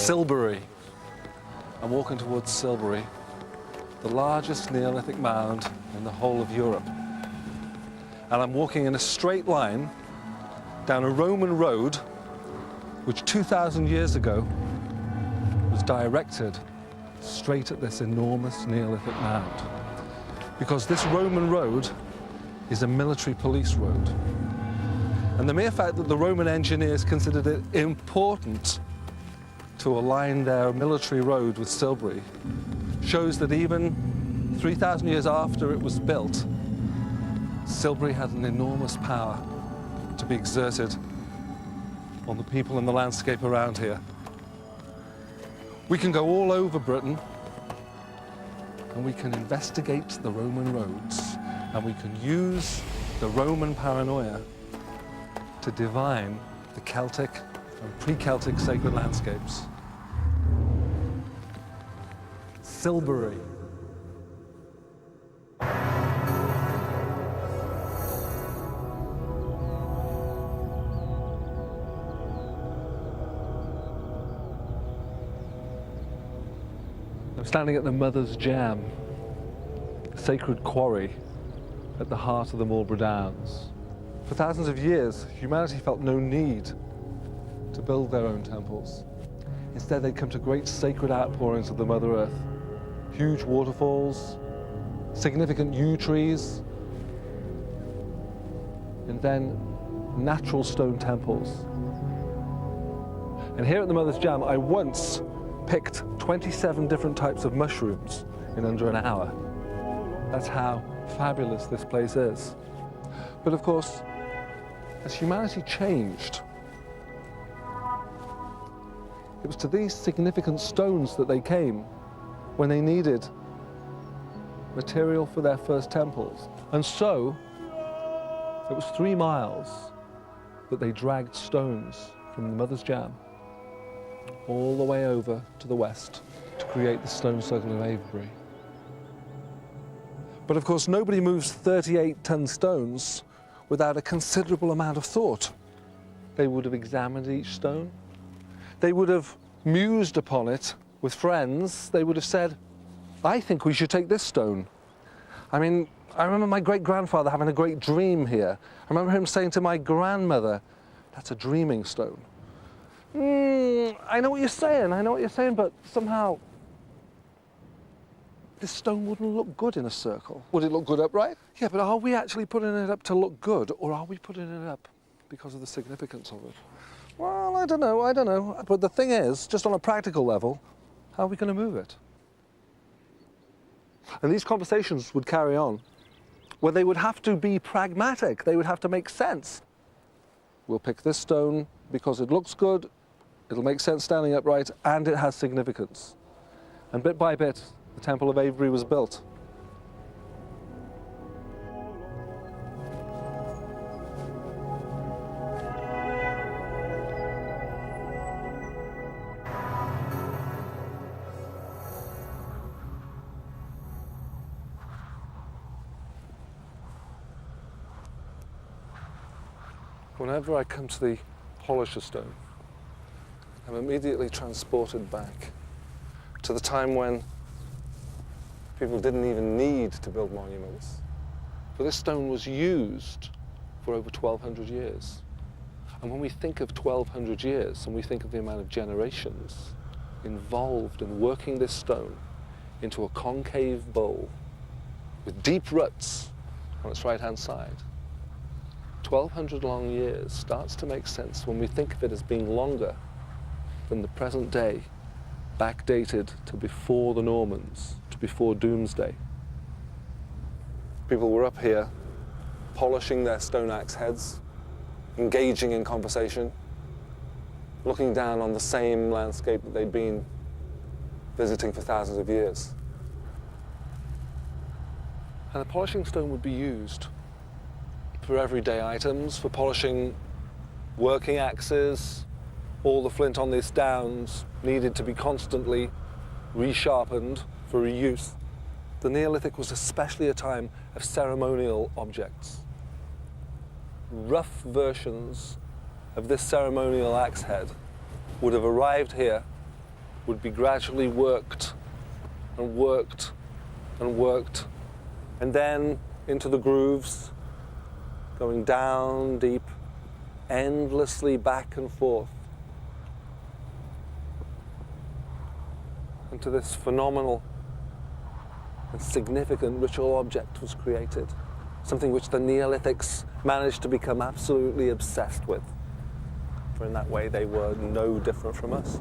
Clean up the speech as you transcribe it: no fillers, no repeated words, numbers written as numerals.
Silbury. I'm walking towards Silbury, the largest Neolithic mound in the whole of Europe. And I'm walking in a straight line down a Roman road which 2,000 years ago was directed straight at this enormous Neolithic mound. Because this Roman road is a military police road. And the mere fact that the Roman engineers considered it important to align their military road with Silbury shows that even 3,000 years after it was built, Silbury had an enormous power to be exerted on the people and the landscape around here. We can go all over Britain and we can investigate the Roman roads, and we can use the Roman paranoia to divine the Celtic and pre-Celtic sacred landscapes. Silbury. I'm standing at the Mother's Jam, a sacred quarry at the heart of the Marlborough Downs. For thousands of years, humanity felt no need to build their own temples. Instead, they'd come to great sacred outpourings of the Mother Earth. Huge waterfalls, significant yew trees, and then natural stone temples. And here at the Mother's Jam, I once picked 27 different types of mushrooms in under an hour. That's how fabulous this place is. But of course, as humanity changed, it was to these significant stones that they came when they needed material for their first temples. And so, it was 3 miles that they dragged stones from the Mother's Jam all the way over to the west to create the stone circle of Avebury. But of course, nobody moves 38-ton stones without a considerable amount of thought. They would have examined each stone. They would have mused upon it with friends. They would have said, I think we should take this stone. I mean, I remember my great-grandfather having a great dream here. I remember him saying to my grandmother, that's a dreaming stone. I know what you're saying, but somehow this stone wouldn't look good in a circle. Would it look good upright? Yeah, but are we actually putting it up to look good, or are we putting it up because of the significance of it? Well, I don't know. But the thing is, just on a practical level, how are we going to move it? And these conversations would carry on, where they would have to be pragmatic. They would have to make sense. We'll pick this stone because it looks good, it'll make sense standing upright, and it has significance. And bit by bit, the Temple of Avebury was built. Whenever I come to the polisher stone, I'm immediately transported back to the time when people didn't even need to build monuments. For this stone was used for over 1,200 years. And when we think of 1,200 years, and we think of the amount of generations involved in working this stone into a concave bowl with deep ruts on its right-hand side, 1,200 long years starts to make sense when we think of it as being longer than the present day, backdated to before the Normans, to before Doomsday. People were up here polishing their stone axe heads, engaging in conversation, looking down on the same landscape that they'd been visiting for thousands of years. And the polishing stone would be used for everyday items, for polishing working axes. All the flint on these downs needed to be constantly resharpened for reuse. The Neolithic was especially a time of ceremonial objects. Rough versions of this ceremonial axe head would have arrived here would be gradually worked and worked and worked, and then into the grooves, going down deep, endlessly back and forth, until this phenomenal and significant ritual object was created, something which the Neolithics managed to become absolutely obsessed with, for in that way they were no different from us.